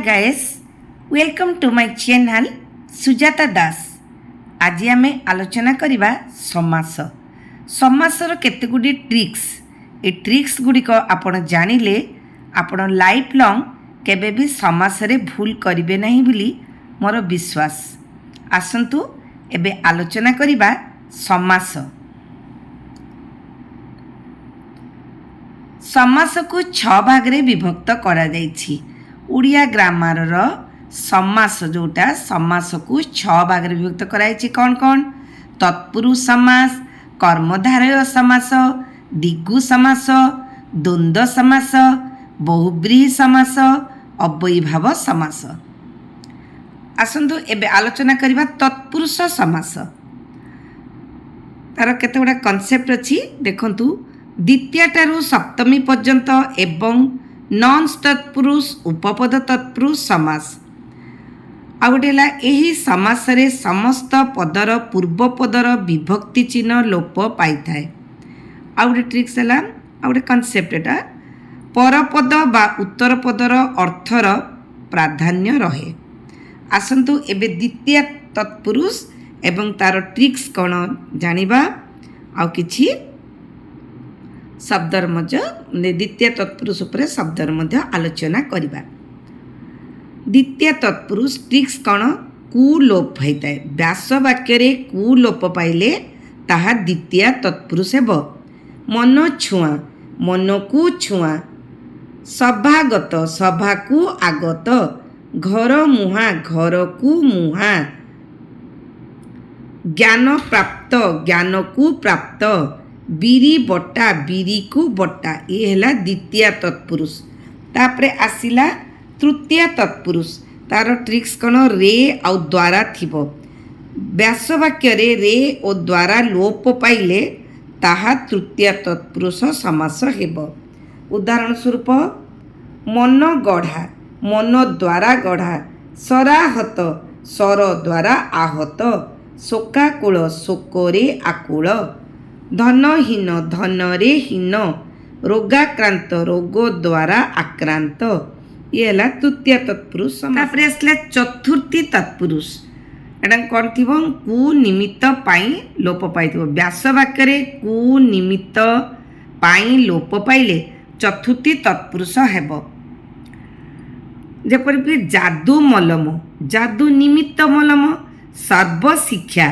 Guys, welcome to my channel Sujata Das. आज आम आलोचना करवा समास। समासर केतेगुडी ट्रिक्स। ए ट्रिक्स गुड़िक आपण जानिले आपण लाइफ लॉन्ग केबे भी समास रे भूल करिवे नहीं बोली मोर विश्वास। आसंतु एबे आलोचना करवा समास। समास को 6 भाग रे विभक्त करा जायछि। उड़िया ग्रामर समास जोटा समास को 6 भाग रे विभक्त कराइछि। कौन कौन? तत्पुरुष समास, कर्मधारय समास, दिगु समास, द्वंद्व समास, बहुब्रीहि समास, अव्ययीभाव समास। आसंतु एबे आलोचना करबा तत्पुरुष समास। तार केते गुडा कॉन्सेप्ट अछि देखंतु। द्वितीय ठारू सप्तमी पर्यंत एवं नॉन तत्पुरुष उपपद तत्पुरुष समास। आ गोटे यही समास रे समस्त पदर पूर्व पदर विभक्ति चिन्ह लोप पाई थाए। आ गोटे ट्रिक्स है आ गोटे कॉन्सेप्ट एटा परपद बा उत्तर पदर अर्थर प्राधान्य रहे। आसंतु एबे द्वितीय तत्पुरुष एवं तार ट्रिक्स कौन जानिबा। आ किछि शब्दर मध्य द्वितीय तत्पुरुष उपरे शब्दर मध्य आलोचना करिबा। द्वितीय तत्पुरुष ट्रिक्स कौन? कु लोप होता है। व्यास वाक्य रे कु लोप पाइले ताहा द्वितीय तत्पुरुष हेब। मन छुआ, मन को छुआ, सभागत, सभा को आगत, घर मुहा, घर को मुहा, ज्ञान प्राप्त, ज्ञान को प्राप्त, बीरी बटा, बीरी को बटा। ये है द्वितीय तत्पुरुष। तापरे आसिला तृतीय तत्पुरुष। तार ट्रिक्स कौन? रे आउ द्वारा थिबो। व्यास वाक्य रे ओ द्वारा लोप पाइले ताहा तृतीय तत्पुरुष समास हेबो। उदाहरण स्वरूप मन गढ़ा, मन द्वारा गढ़ा, सराहत, सर द्वारा आहत, शोकाकुल, शोकरे आकुल, धनहीन, धनरे हीन, रोगाक्रांत, रोग द्वारा आक्रांत। ये है तृतीय तत्पुरुष। तापरे आसला चतुर्थी तत्पुरुष। एटा कौन थी? कु निमित्त पाई लोप पाई। व्यास वाक्य रे कु निमित्त पाई लोप पाइले चतुर्थी तत्पुरुष हेब। जेपरिक जादू मलम, जादू निमित्त मलम, सर्व शिक्षा,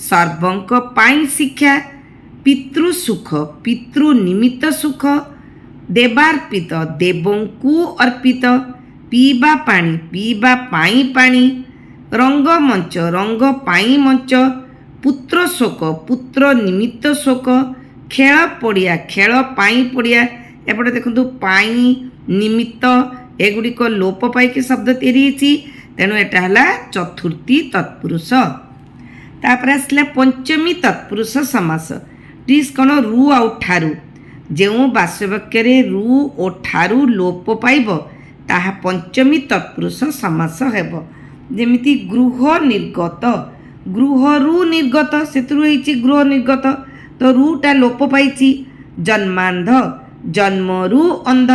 सर्वंक पाई शिक्षा, पितृ सुख, पितृ निमित्त सुख, देवार्पित, देवंकु अर्पित, पीबा पानी, पीबा पाई पानी, रंगमंच, रंग पाई मंच, पुत्र शोक, पुत्र निमित्त शोक, खेल पड़िया, खेल पाई पड़िया। एपटे देखो पाई निमित्त एगुड़िक लोप पाई शब्द तैयारी होती। तेणु एटा है चतुर्थी तत्पुरुष। तापर आसला पंचमी तत्पुरुष समास। ट्रिक्स कौन? रु आउ ठारू। जो वाक्य रे रु ओ ठारू लोप पाइब ताहा पंचमी तत्पुरुष समास हेब। जेमिति गृह निर्गत, गृह रु निर्गत, सेतु गृह निर्गत, तो रुटा लोप पाई। जन्मांध, जन्मरु अंध,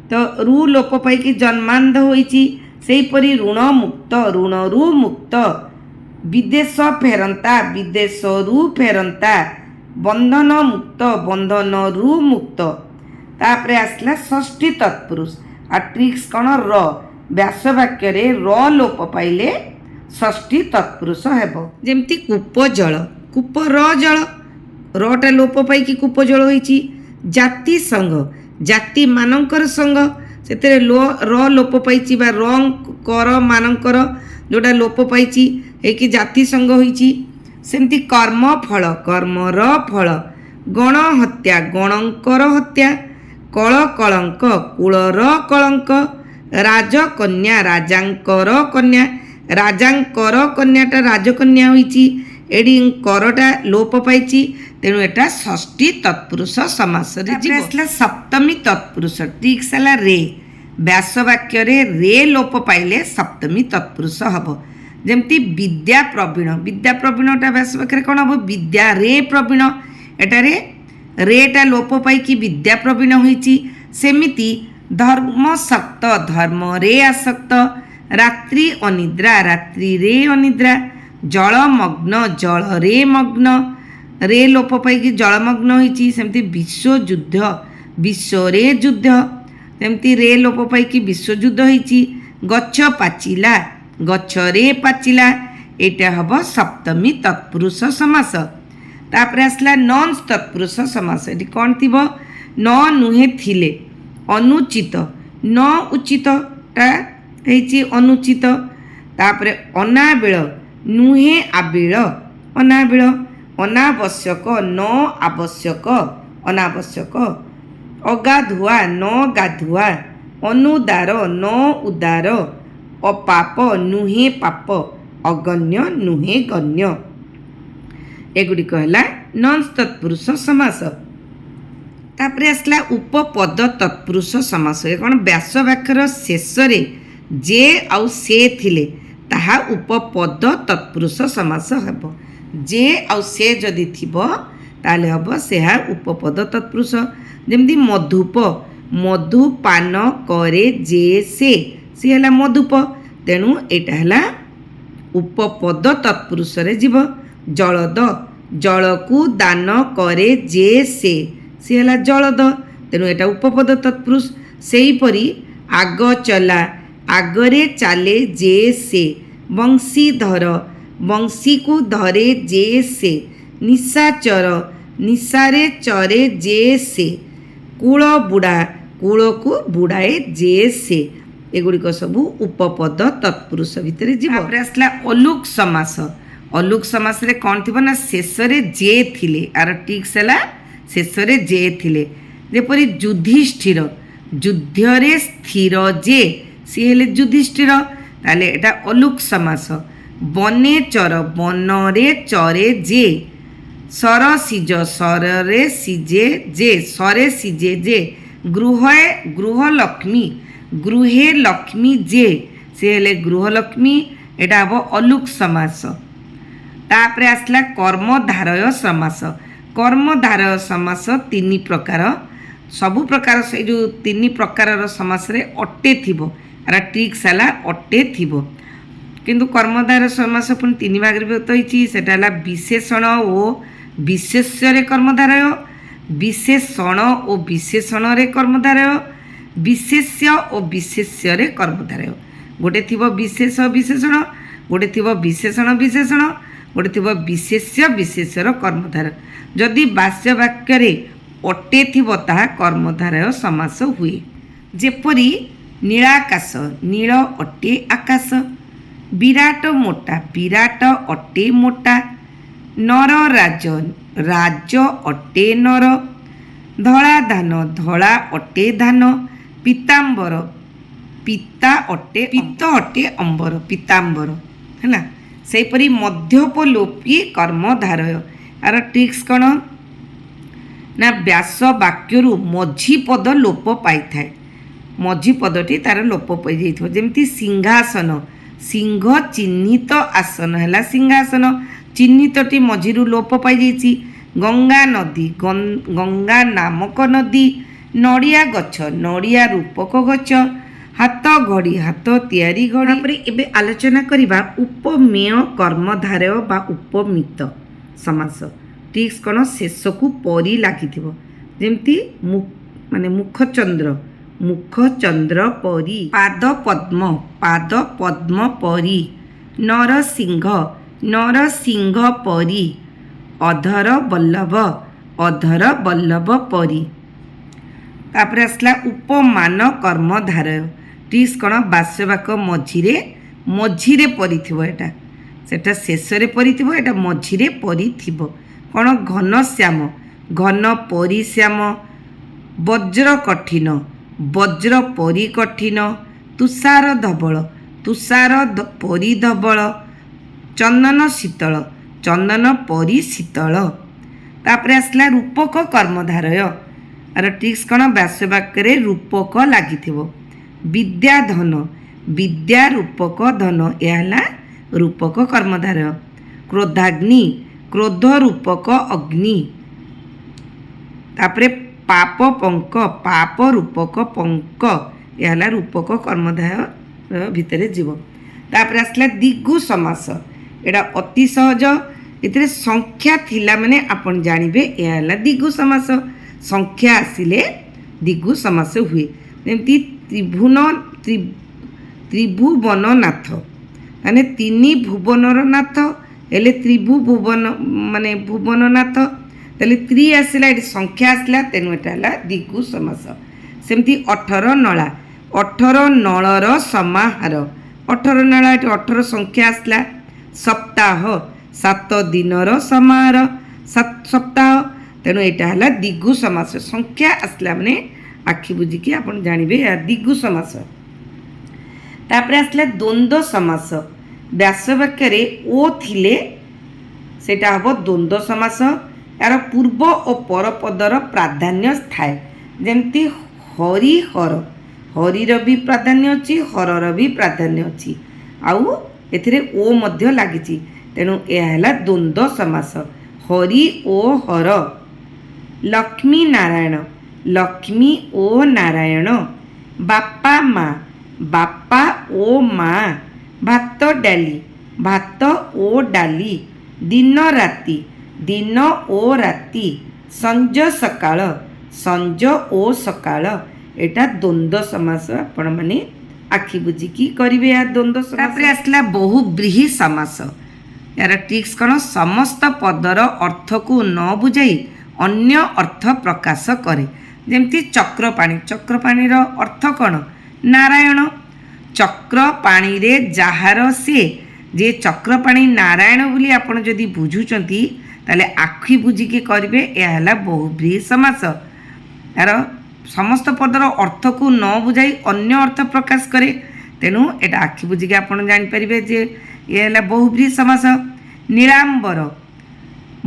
तो रु लोप पाई जन्मांध होइछि। सेहीपरि ऋण मुक्त, ऋणरु मुक्त, विदेश फेरंता, विदेशरु फेरंता, बंधन मुक्त, बंधनरु मुक्त। तापरे आसला षष्ठी तत्पुरुष। आ ट्रिक्स कौन? र व्यास वाक्य रे र लोप पाइले षष्ठी तत्पुरुष हेब। जेमती कूप जल, कूप र जल, रटा लोप पाई कूप जल होइछि। जाति संघ, जाति मानकर संघ, सेते र लोप पाई बा रंग कर मानकर जोटा लोप पाई कि जाति संघ होइछि। सेमती कर्म फल, कर्मर फल, गण हत्या, गणंकर हत्या, कल कलंक, कुलर कलंक, राजकन्या, राजांकर कन्या, राजांकर कन्याटा राजकन्या होइछि। एडी करटा लोप पाइछि। तेणु एटा षष्ठी तत्पुरुष समास रे जीव। आसला सप्तमी तत्पुरुष। ट्रिक्स हला रे। व्यास वाक्य रे लोप पाइले सप्तमी तत्पुरुष हब। जेमती विद्या प्रवीण, विद्या प्रवीणटा व्यास वाक्य कौन हम? विद्या रे प्रवीण। एटारे रेटा लोप पाई विद्या प्रवीण होइछि। सेमिति ଧର୍ମସକ୍ତ ଧର୍ମରେ ଆସକ୍ତ, ରାତ୍ରି ଅନିଦ୍ରା ରାତ୍ରିରେ ଅନିଦ୍ରା, ଜଳମଗ୍ନ ଜଳରେ ମଗ୍ନ, ରେ ଲୋପ ପାଇକି ଜଳମଗ୍ନ ହୋଇଛି। ସେମିତି ବିଶ୍ୱଯୁଦ୍ଧ ବିଶ୍ୱରେ ଯୁଦ୍ଧ, ସେମିତି ରେ ଲୋପ ପାଇକି ବିଶ୍ୱଯୁଦ୍ଧ ହେଇଛି। ଗଛ ପାଚିଲା ଗଛରେ ପାଚିଲା, ଏଇଟା ହେବ ସପ୍ତମୀ ତତ୍ପୁରୁଷ ସମାସ। ତାପରେ ଆସିଲା ନନ୍ସ ତତ୍ପୁରୁଷ ସମାସ। ଏଠି କ'ଣ ଥିବ? ନ ନୁହେଁ ଥିଲେ, ଅନୁଚିତ, ନ ଉଚିତଟା ହେଇଛି ଅନୁଚିତ। ତାପରେ ଅନାବିଳ ନୁହେଁ ଆବିଳ, ଅନାବିଳ। ଅନାବଶ୍ୟକ ନ ଆବଶ୍ୟକ, ଅନାବଶ୍ୟକ। ଅଗାଧୁଆ ନ ଗାଧୁଆ, ଅନୁଦାର ନ ଉଦାର, ଅପାପ ନୁହେଁ ପାପ, ଅଗଣ୍ୟ ନୁହେଁ ଗଣ୍ୟ। ଏଗୁଡ଼ିକ ହେଲା ନନ୍ସ ତତ୍ପୁରୁଷ ସମାସ। ତାପରେ ଆସିଲା ଉପପଦ ତତ୍ପୁରୁଷ ସମାସ। ଏ କ'ଣ? ବ୍ୟାସ ବାକ୍ୟର ଶେଷରେ ଯେ ଆଉ ସେ ଥିଲେ ତାହା ଉପପଦ ତତ୍ପୁରୁଷ ସମାସ ହେବ। ଯେ ଆଉ ସେ ଯଦି ଥିବ ତାହେଲେ ହେବ ସେହା ଉପପଦ ତତ୍ପୁରୁଷ। ଯେମିତି ମଧୁପ, ମଧୁପାନ କରେ ଯେ ସେ, ସିଏ ହେଲା ମଧୁପ, ତେଣୁ ଏଇଟା ହେଲା ଉପପଦ ତତ୍ପୁରୁଷରେ ଯିବ। ଜଳଦ, ଜଳକୁ ଦାନ କରେ ଯେ ସେ, ସିଏ ହେଲା ଜଳଦ, ତେଣୁ ଏଇଟା ଉପପଦ ତତ୍ପୁରୁଷ। ସେହିପରି ଆଗ ଚଲା, ଆଗରେ ଚାଲେ ଯେ ସେ, ବଂଶୀଧର, ବଂଶୀକୁ ଧରେ ଯେ ସେ, ନିଶାଚର, ନିଶାରେ ଚରେ ଯେ ସେ, କୂଳ ବୁଡ଼ା, କୂଳକୁ ବୁଡ଼ାଏ ଯେ ସେ। ଏଗୁଡ଼ିକ ସବୁ ଉପପଦ ତତ୍ପୁରୁଷ ଭିତରେ ଯିବ। ତାପରେ ଆସିଲା ଅଲୁକ ସମାସ। ଅଲୁକ ସମାସରେ କ'ଣ ଥିବ ନା ଶେଷରେ ଯେ ଥିଲେ, ଆର ଟିକ୍ସ ହେଲା ଶେଷରେ ଯେ ଥିଲେ। ଯେପରି ଯୁଧିଷ୍ଠିର, ଯୁଦ୍ଧରେ ସ୍ଥିର ଯେ, ସିଏ ହେଲେ ଯୁଧିଷ୍ଠିର, ତାହେଲେ ଏଇଟା ଅଲୁକ ସମାସ। ବନେ ଚର, ବନରେ ଚରେ ଯେ, ସରସିଜ, ସରରେ ସିଜେ ଯେ, ସରେ ସିଜେ ଯେ, ଗୃହେ ଗୃହଲକ୍ଷ୍ମୀ, ଗୃହେ ଲକ୍ଷ୍ମୀ ଯେ, ସେ ହେଲେ ଗୃହଲକ୍ଷ୍ମୀ, ଏଇଟା ହେବ ଅଲୁକ ସମାସ। ତାପରେ ଆସିଲା କର୍ମଧାରୟ ସମାସ। କର୍ମଧାରୟ ସମାସ ତିନି ପ୍ରକାର। ସବୁ ପ୍ରକାର ସେଇ ଯେଉଁ ତିନି ପ୍ରକାରର ସମାସରେ ଅଟେ ଥିବ, ଆର ଟ୍ରିକ୍ସ ହେଲା ଅଟେ ଥିବ। କିନ୍ତୁ କର୍ମଧାରୟ ସମାସ ପୁଣି ତିନି ଭାଗରେ ବିଭକ୍ତ ହୋଇଛି। ସେଟା ହେଲା ବିଶେଷଣ ଓ ବିଶେଷ୍ୟରେ କର୍ମଧାରୟ, ବିଶେଷଣ ଓ ବିଶେଷଣରେ କର୍ମଧାରୟ, ବିଶେଷ୍ୟ ଓ ବିଶେଷ୍ୟରେ କର୍ମଧାରୟ। ଗୋଟେ ଥିବ ବିଶେଷ ବିଶେଷଣ, ଗୋଟେ ଥିବ ବିଶେଷଣ ବିଶେଷଣ, ଗୋଟେ ଥିବ ବିଶେଷ୍ୟ ବିଶେଷ୍ୟର କର୍ମଧାରୟ। ଯଦି ବାସ୍ୟ ବାକ୍ୟରେ ଅଟେ ଥିବ ତାହା କର୍ମଧାରୟ ସମାସ ହୁଏ। ଯେପରି ନୀଳାକାଶ, ନୀଳ ଅଟେ ଆକାଶ। ବିରାଟ ମୋଟା, ବିରାଟ ଅଟେ ମୋଟା। ନର ରାଜ, ରାଜ ଅଟେ ନର। ଧଳା ଧାନ, ଧଳା ଅଟେ ଧାନ। ପୀତାମ୍ବର, ପିତା ଅଟେ, ପିତ ଅଟେ ଅମ୍ବର, ପୀତାମ୍ବର ହେଲା। ସେହିପରି ମଧ୍ୟପଲୋପୀ କର୍ମଧାରୟ। ଆର ଟ୍ରିକ୍ସ କ'ଣ ନା ବ୍ୟାସ ବାକ୍ୟରୁ ମଝି ପଦ ଲୋପ ପାଇଥାଏ। ମଝି ପଦଟି ତାର ଲୋପ ପାଇଯାଇଥିବ। ଯେମିତି ସିଂହାସନ, ସିଂହ ଚିହ୍ନିତ ଆସନ ହେଲା ସିଂହାସନ, ଚିହ୍ନିତଟି ମଝିରୁ ଲୋପ ପାଇଯାଇଛି। ଗଙ୍ଗା ନଦୀ, ଗଙ୍ଗା ନାମକ ନଦୀ। ନଡ଼ିଆ ଗଛ, ନଡ଼ିଆ ରୂପକ ଗଛ। ହାତ ଘଡ଼ି, ହାତ ତିଆରି ଘଡ଼ି। ତାପରେ ଏବେ ଆଲୋଚନା କରିବା ଉପମେୟ କର୍ମଧାରୟ ବା ଉପମିତ ସମାସ। ଟ୍ରିକ୍ସ କ'ଣ? ଶେଷକୁ ପରି ଲାଗିଥିବ। ଯେମିତି ମାନେ ମୁଖଚନ୍ଦ୍ର, ମୁଖଚନ୍ଦ୍ର ପରି। ପାଦ ପଦ୍ମ, ପାଦ ପଦ୍ମ ପରି। ନରସିଂହ, ନରସିଂହ ପରି। ଅଧର ବଲ୍ଲଭ, ଅଧର ବଲ୍ଲଭ ପରି। ତାପରେ ଆସିଲା ଉପମାନ କର୍ମଧାରୟ। ଟ୍ରିକ୍ସ କ'ଣ? ବାସ୍ୟବାକ ମଝିରେ, ମଝିରେ ପରିଥିବ। ଏଟା ସେଟା ଶେଷରେ ପରିଥିବ, ଏଟା ମଝିରେ ପରିଥିବ। କ'ଣ? ଘନଶ୍ୟାମ, ଘନ ପରିଶ୍ୟାମ। ବଜ୍ର କଠିନ, ବଜ୍ର ପରି କଠିନ। ତୁଷାର ଧବଳ, ତୁଷାର ପରି ଧବଳ। ଚନ୍ଦନ ଶୀତଳ, ଚନ୍ଦନ ପରି ଶୀତଳ। ତାପରେ ଆସିଲା ରୂପକ କର୍ମଧାରୟ। ଆର ଟ୍ରିକ୍ସ କ'ଣ? ବ୍ୟାସବାକ୍ୟରେ ରୂପକ ଲାଗିଥିବ। ବିଦ୍ୟାଧନ, ବିଦ୍ୟା ରୂପକ ଧନ, ଏହା ହେଲା ରୂପକ କର୍ମଧାରୟ। କ୍ରୋଧାଗ୍ନି, କ୍ରୋଧ ରୂପକ ଅଗ୍ନି। ତାପରେ ପାପ ପଙ୍କ ପାପ ରୂପକ ପଙ୍କ ଏହା ହେଲା ରୂପକ କର୍ମଧାୟ ଭିତରେ ଯିବ। ତାପରେ ଆସିଲା ଦିଗୁ ସମାସ। ଏଇଟା ଅତି ସହଜ, ଏଥିରେ ସଂଖ୍ୟା ଥିଲା ମାନେ ଆପଣ ଜାଣିବେ ଏହା ହେଲା ଦିଗୁ ସମାସ। ସଂଖ୍ୟା ଆସିଲେ ଦିଗୁ ସମାସ ହୁଏ। ଯେମିତି ତ୍ରିଭୁବନନାଥ ମାନେ ତିନି ଭୁବନର ନାଥ ହେଲେ ତ୍ରିଭୁବନ ମାନେ ଭୁବନନାଥ, ତାହେଲେ ତ୍ରି ଆସିଲା, ଏଠି ସଂଖ୍ୟା ଆସିଲା, ତେଣୁ ଏଟା ହେଲା ଦିଗୁ ସମାସ। ସେମିତି 18 ନଳା, 18 ନଳର ସମାହାର, 18 ନଳା ଏଠି 18 ସଂଖ୍ୟା ଆସିଲା। ସପ୍ତାହ 7 ଦିନର ସମାହାର, ସପ୍ତାହ, ତେଣୁ ଏଇଟା ହେଲା ଦିଗୁ ସମାସ। ସଂଖ୍ୟା ଆସିଲା ମାନେ ଆଖି ବୁଝିକି ଆପଣ ଜାଣିବେ ଏହା ଦିଗୁ ସମାସ। ତାପରେ ଆସିଲା ଦ୍ୱନ୍ଦ୍ୱ ସମାସ। ବ୍ୟାସ ବାକ୍ୟରେ ଓ ଥିଲେ ସେଇଟା ହେବ ଦ୍ୱନ୍ଦ୍ୱ ସମାସ। ଏହାର ପୂର୍ବ ଓ ପରପଦର ପ୍ରାଧାନ୍ୟ ଥାଏ। ଯେମିତି ହରିହର, ହରିର ବି ପ୍ରାଧାନ୍ୟ ଅଛି, ହରର ବି ପ୍ରାଧାନ୍ୟ ଅଛି, ଆଉ ଏଥିରେ ଓ ମଧ୍ୟ ଲାଗିଛି, ତେଣୁ ଏହା ହେଲା ଦ୍ୱନ୍ଦ୍ୱ ସମାସ। ହରି ଓ ହର। ଲକ୍ଷ୍ମୀ ନାରାୟଣ, ଲକ୍ଷ୍ମୀ ଓ ନାରାୟଣ। ବାପା ମା, ବାପା ଓ ମା। ଭାତ ଡାଲି, ଭାତ ଓ ଡାଲି। ଦିନ ରାତି, ଦିନ ଓ ରାତି। ସଞ୍ଜ ସକାଳ, ସଞ୍ଜ ଓ ସକାଳ। ଏଇଟା ଦ୍ୱନ୍ଦ୍ୱ ସମାସ, ଆପଣମାନେ ଆଖି ବୁଝିକି କରିବେ ଏହା ଦ୍ୱନ୍ଦ୍ୱ ସମାସ। ତାପରେ ଆସିଲା ବହୁବ୍ରୀହି ସମାସ। ଏହାର ଟ୍ରିକ୍ସ କ'ଣ? ସମସ୍ତ ପଦର ଅର୍ଥକୁ ନ ବୁଝାଇ ଅନ୍ୟ ଅର୍ଥ ପ୍ରକାଶ କରେ। ଯେମିତି ଚକ୍ରପାଣି, ଚକ୍ରପାଣିର ଅର୍ଥ କ'ଣ? ନାରାୟଣ। ଚକ୍ର ପାଣିରେ ଯାହାର ସେ, ଯେ ଚକ୍ରପାଣି ନାରାୟଣ ବୋଲି ଆପଣ ଯଦି ବୁଝୁଛନ୍ତି ତାହେଲେ ଆଖି ବୁଝିକି କରିବେ, ଏହା ହେଲା ବହୁବ୍ରୀହି ସମାସ। ଏହାର ସମସ୍ତ ପଦର ଅର୍ଥକୁ ନ ବୁଝାଇ ଅନ୍ୟ ଅର୍ଥ ପ୍ରକାଶ କରେ, ତେଣୁ ଏଇଟା ଆଖି ବୁଝିକି ଆପଣ ଜାଣିପାରିବେ ଯେ ଏହା ହେଲା ବହୁବ୍ରୀହି ସମାସ। ନୀଳାମ୍ବର,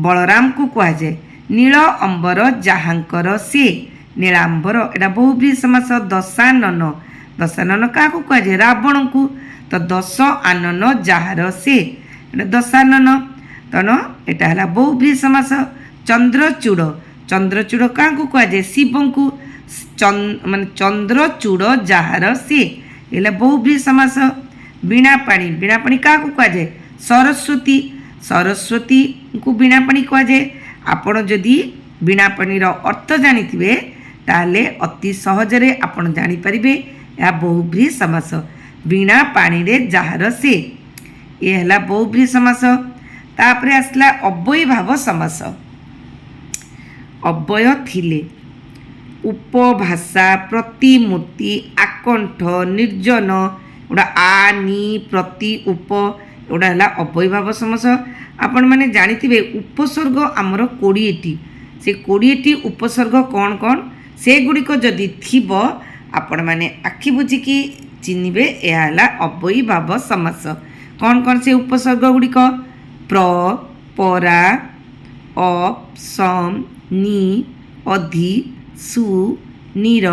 ବଳରାମକୁ କୁହାଯାଏ। ନୀଳ ଅମ୍ବର ଯାହାଙ୍କର ସେ, ନୀଳାମ୍ବର, ଏଇଟା ବହୁବ୍ରୀହି ସମାସ। ଦଶାନନ, ଦଶାନନ କାହାକୁ କୁହାଯାଏ? ରାବଣଙ୍କୁ। ତ ଦଶ ଆନନ ଯାହାର ସେ, ଏଇଟା ଦଶାନନ, ତେଣୁ ଏଇଟା ହେଲା ବହୁବ୍ରୀହି ସମାସ। ଚନ୍ଦ୍ରଚୂଡ଼, ଚନ୍ଦ୍ରଚୂଡ଼ କାହାକୁ କୁହାଯାଏ? ଶିବଙ୍କୁ। ମାନେ ଚନ୍ଦ୍ରଚୂଡ଼ ଯାହାର ସେ, ହେଲା ବହୁବ୍ରୀହି ସମାସ। ବୀଣାପାଣି, ବୀଣାପାଣି କାହାକୁ କୁହାଯାଏ? ସରସ୍ୱତୀ, ସରସ୍ୱତୀଙ୍କୁ ବୀଣାପାଣି କୁହାଯାଏ। ଆପଣ ଯଦି ବୀଣାପାଣିର ଅର୍ଥ ଜାଣିଥିବେ ତାହେଲେ ଅତି ସହଜରେ ଆପଣ ଜାଣିପାରିବେ ଏହା ବହୁବ୍ରୀହି ସମାସ। ବୀଣା ପାଣିରେ ଯାହାର ସେ, ଏ ହେଲା ବହୁବ୍ରୀହି ସମାସ। ତାପରେ ଆସିଲା ଅବ୍ୟୟୀଭାବ ସମାସ। ଅବ୍ୟୟ ଥିଲେ ଉପଭାଷା, ପ୍ରତିମୂର୍ତ୍ତି, ଆକଣ୍ଠ, ନିର୍ଜନ, ଏଗୁଡ଼ା ଆ ନି ପ୍ରତି ଉପ, ଏଗୁଡ଼ା ହେଲା ଅବ୍ୟୟୀଭାବ ସମାସ। ଆପଣମାନେ ଜାଣିଥିବେ ଉପସର୍ଗ ଆମର 20ଟି, ସେ 20ଟି ଉପସର୍ଗ କ'ଣ କ'ଣ ସେଗୁଡ଼ିକ ଯଦି ଥିବ ଆପଣମାନେ ଆଖି ବୁଝିକି ଚିହ୍ନିବେ ଏହା ହେଲା ଅବ୍ୟୟୀଭାବ ସମାସ। କ'ଣ କ'ଣ ସେ ଉପସର୍ଗ ଗୁଡ଼ିକ? ପ୍ର, ପରା, ଅପ୍, ସମ୍, ନି, ଅଧି, ସୁ, ନିର,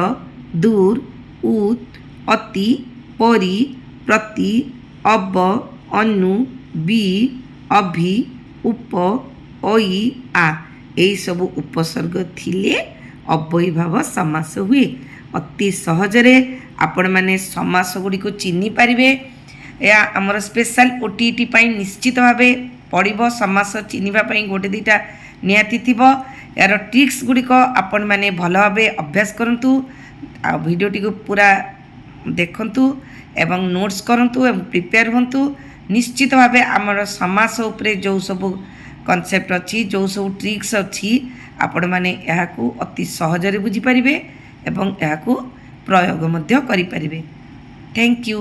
ଦୂର, ଉତ୍, ଅତି, ପରି, ପ୍ରତି, ଅବ, ଅନୁ, ବି, ଅଭି, ଉପ, ଐ, ଆ। ଏହିସବୁ ଉପସର୍ଗ ଥିଲେ ଅବ୍ୟୟୀଭାବ ସମାସ ହୁଏ। ଅତି ସହଜରେ ଆପଣମାନେ ସମାସ ଗୁଡ଼ିକୁ ଚିହ୍ନି ପାରିବେ। ଏହା ଆମର ସ୍ପେଶାଲ OTT ପାଇଁ ନିଶ୍ଚିତ ଭାବେ ପଡ଼ିବ। ସମାସ ଚିହ୍ନିବା ପାଇଁ ଗୋଟେ ଦୁଇଟା ନିହାତି ଥିବ। ଏହାର ଟ୍ରିକ୍ସ ଗୁଡ଼ିକ ଆପଣମାନେ ଭଲ ଭାବେ ଅଭ୍ୟାସ କରନ୍ତୁ, ଆଉ ଭିଡ଼ିଓଟିକୁ ପୁରା ଦେଖନ୍ତୁ ଏବଂ ନୋଟ୍ସ କରନ୍ତୁ ଏବଂ ପ୍ରିପେୟାର ହୁଅନ୍ତୁ। ନିଶ୍ଚିତ ଭାବେ ଆମର ସମାସ ଉପରେ ଯେଉଁ ସବୁ କନସେପ୍ଟ ଅଛି, ଯେଉଁ ସବୁ ଟ୍ରିକ୍ସ ଅଛି, ଆପଣମାନେ ଏହାକୁ ଅତି ସହଜରେ ବୁଝିପାରିବେ ଏବଂ ଏହାକୁ ପ୍ରୟୋଗ ମଧ୍ୟ କରିପାରିବେ। Thank you.